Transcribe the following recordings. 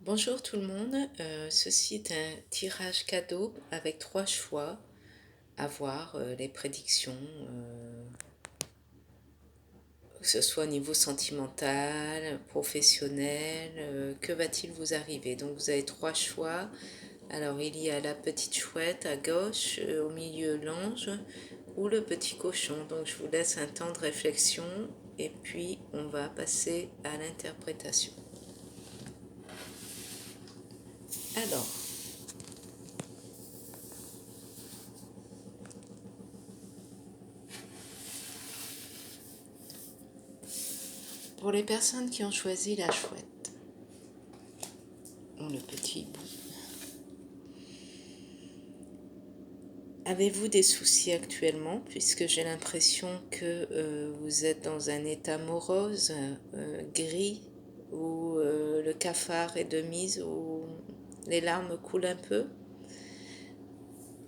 Bonjour tout le monde, ceci est un tirage cadeau avec 3 choix à voir, les prédictions, que ce soit au niveau sentimental, professionnel, que va-t-il vous arriver? Donc vous avez 3 choix. Alors il y a la petite chouette à gauche, au milieu l'ange ou le petit cochon. Donc je vous laisse un temps de réflexion et puis on va passer à l'interprétation. Alors, pour les personnes qui ont choisi la chouette, ou le petit hibou, avez-vous des soucis actuellement, puisque j'ai l'impression que vous êtes dans un état morose, gris, où le cafard est de mise, où les larmes coulent un peu.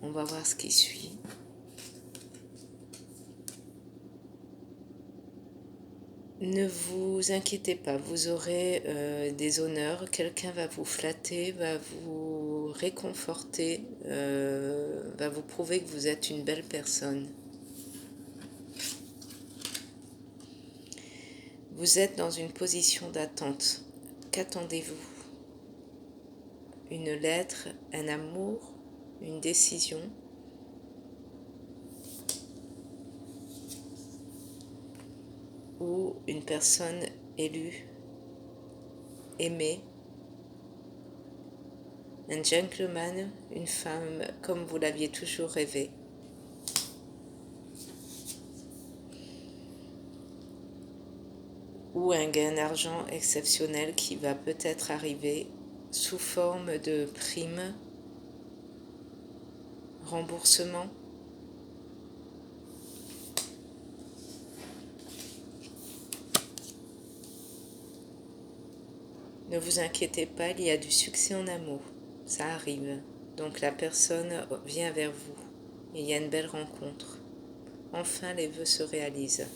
On va voir ce qui suit. Ne vous inquiétez pas, vous aurez des honneurs, quelqu'un va vous flatter, va vous réconforter, va vous prouver que vous êtes une belle personne. Vous êtes dans une position d'attente. Qu'attendez-vous? Une lettre, un amour, une décision? Ou une personne élue, aimée? Un gentleman, une femme comme vous l'aviez toujours rêvé? Ou un gain d'argent exceptionnel qui va peut-être arriver sous forme de prime, remboursement? Ne vous inquiétez pas, il y a du succès en amour, ça arrive. Donc la personne vient vers vous, il y a une belle rencontre. Enfin, les vœux se réalisent.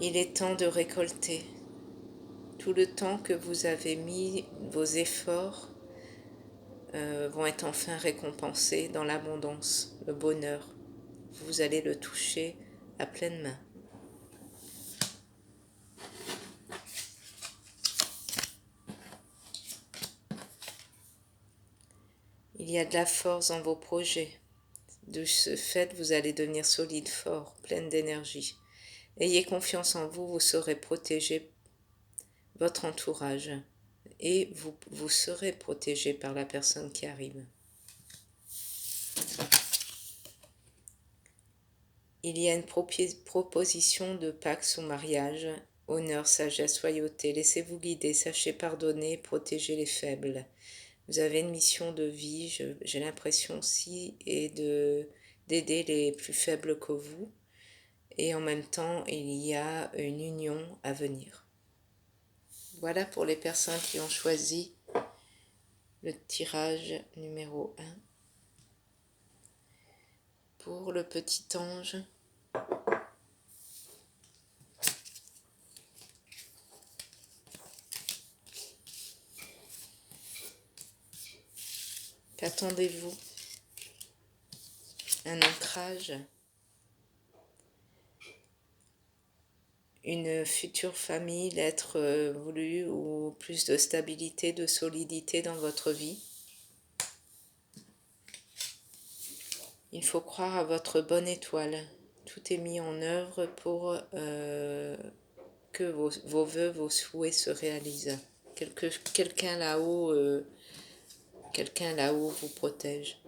Il est temps de récolter. Tout le temps que vous avez mis, vos efforts vont être enfin récompensés dans l'abondance, le bonheur. Vous allez le toucher à pleine main. Il y a de la force dans vos projets. De ce fait, vous allez devenir solide, fort, pleine d'énergie. Ayez confiance en vous, vous saurez protéger votre entourage et vous serez protégé par la personne qui arrive. Il y a une proposition de pax ou mariage. Honneur, sagesse, loyauté. Laissez-vous guider, sachez pardonner, protéger les faibles. Vous avez une mission de vie, j'ai l'impression aussi, et d'aider les plus faibles que vous. Et en même temps, il y a une union à venir. Voilà pour les personnes qui ont choisi le tirage numéro 1. Pour le petit ange, qu'attendez-vous? Un ancrage? Une future famille, l'être voulu, ou plus de stabilité, de solidité dans votre vie? Il faut croire à votre bonne étoile. Tout est mis en œuvre pour que vos vœux, vos souhaits se réalisent. Quelqu'un là-haut vous protège.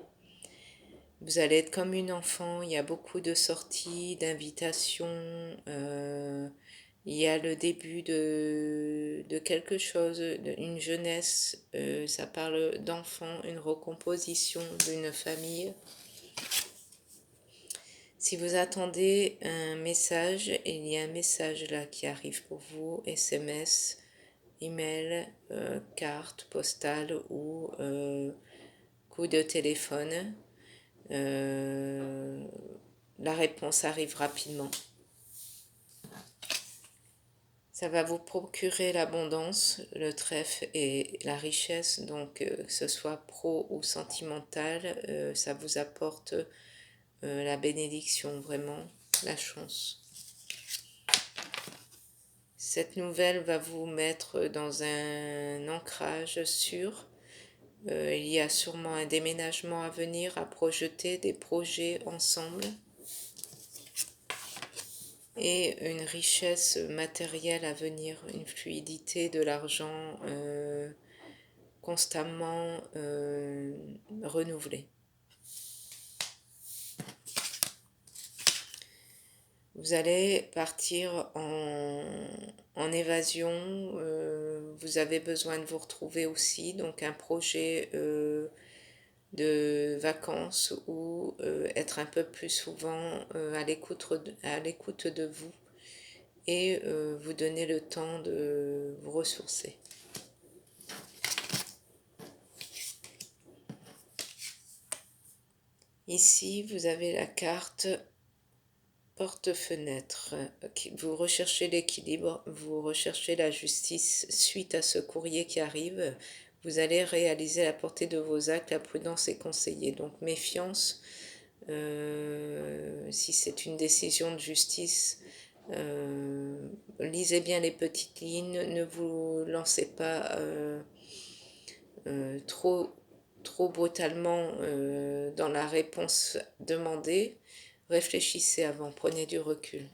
Vous allez être comme une enfant, il y a beaucoup de sorties, d'invitations, il y a le début de quelque chose, une jeunesse, ça parle d'enfant, une recomposition d'une famille. Si vous attendez un message, il y a un message là qui arrive pour vous, SMS, email, carte postale ou coup de téléphone. La réponse arrive rapidement. Ça va vous procurer l'abondance, le trèfle et la richesse, donc que ce soit pro ou sentimental, ça vous apporte la bénédiction, vraiment, la chance. Cette nouvelle va vous mettre dans un ancrage sûr. Il y a sûrement un déménagement à venir, à projeter, des projets ensemble. Et une richesse matérielle à venir, une fluidité de l'argent constamment renouvelée. Vous allez partir en évasion, vous avez besoin de vous retrouver aussi, donc un projet de vacances ou être un peu plus souvent à l'écoute de vous et vous donner le temps de vous ressourcer. Ici, vous avez la carte porte-fenêtre. Vous recherchez l'équilibre, vous recherchez la justice suite à ce courrier qui arrive. Vous allez réaliser la portée de vos actes, la prudence est conseillée. Donc méfiance, si c'est une décision de justice, lisez bien les petites lignes, ne vous lancez pas trop brutalement dans la réponse demandée. Réfléchissez avant, prenez du recul.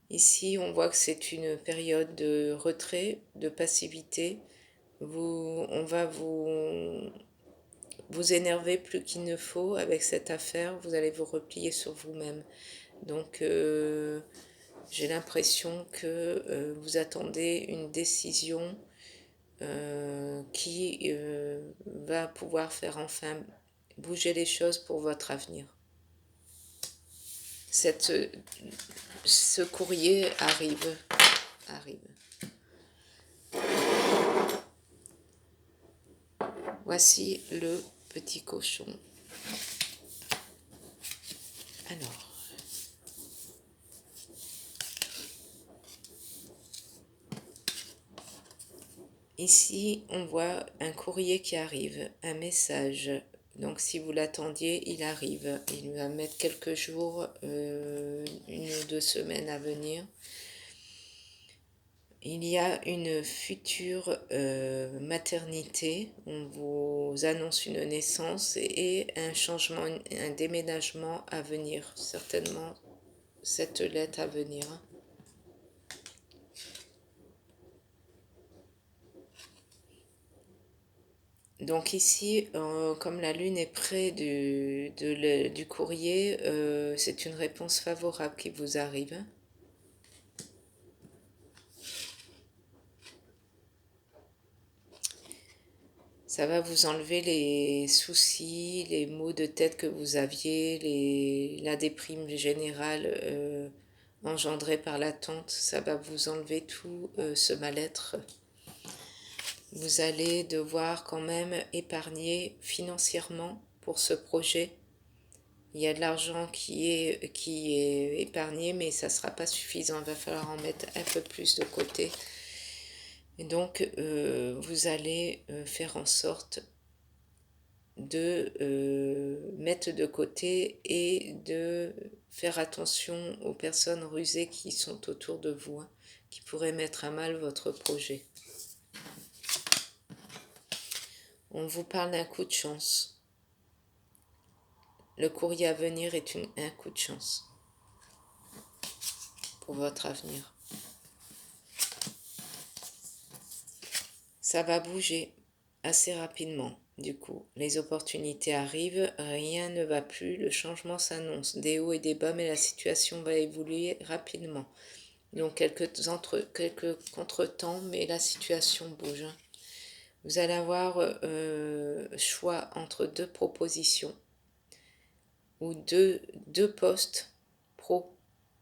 Ici, on voit que c'est une période de retrait, de passivité. On va vous énerver plus qu'il ne faut avec cette affaire. Vous allez vous replier sur vous-même. Donc, j'ai l'impression que vous attendez une décision qui va pouvoir faire enfin bouger les choses pour votre avenir. Ce courrier arrive. Voici le petit cochon. Alors, ici, on voit un courrier qui arrive, un message. Donc, si vous l'attendiez, il arrive. Il va mettre quelques jours, 1 ou 2 semaines à venir. Il y a une future maternité. On vous annonce une naissance et un changement, un déménagement à venir. Certainement, cette lettre à venir. Donc ici, comme la lune est près du courrier, c'est une réponse favorable qui vous arrive. Ça va vous enlever les soucis, les maux de tête que vous aviez, la déprime générale engendrée par l'attente. Ça va vous enlever tout ce mal-être. Vous allez devoir quand même épargner financièrement pour ce projet. Il y a de l'argent qui est épargné, mais ça ne sera pas suffisant. Il va falloir en mettre un peu plus de côté. Et donc, vous allez faire en sorte de mettre de côté et de faire attention aux personnes rusées qui sont autour de vous, hein, qui pourraient mettre à mal votre projet. On vous parle d'un coup de chance. Le courrier à venir est un coup de chance pour votre avenir. Ça va bouger assez rapidement. Du coup, les opportunités arrivent, rien ne va plus, le changement s'annonce, des hauts et des bas, mais la situation va évoluer rapidement. Donc quelques contretemps, mais la situation bouge. Vous allez avoir choix entre 2 propositions ou deux postes pro,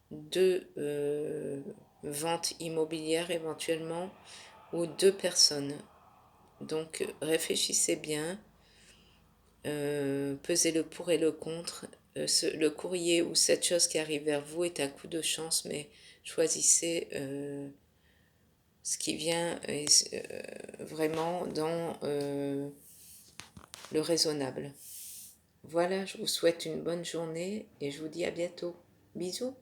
2 ventes immobilières éventuellement ou 2 personnes. Donc réfléchissez bien, pesez le pour et le contre le courrier ou cette chose qui arrive vers vous est un coup de chance, mais choisissez ce qui vient vraiment dans le raisonnable. Voilà, je vous souhaite une bonne journée et je vous dis à bientôt. Bisous.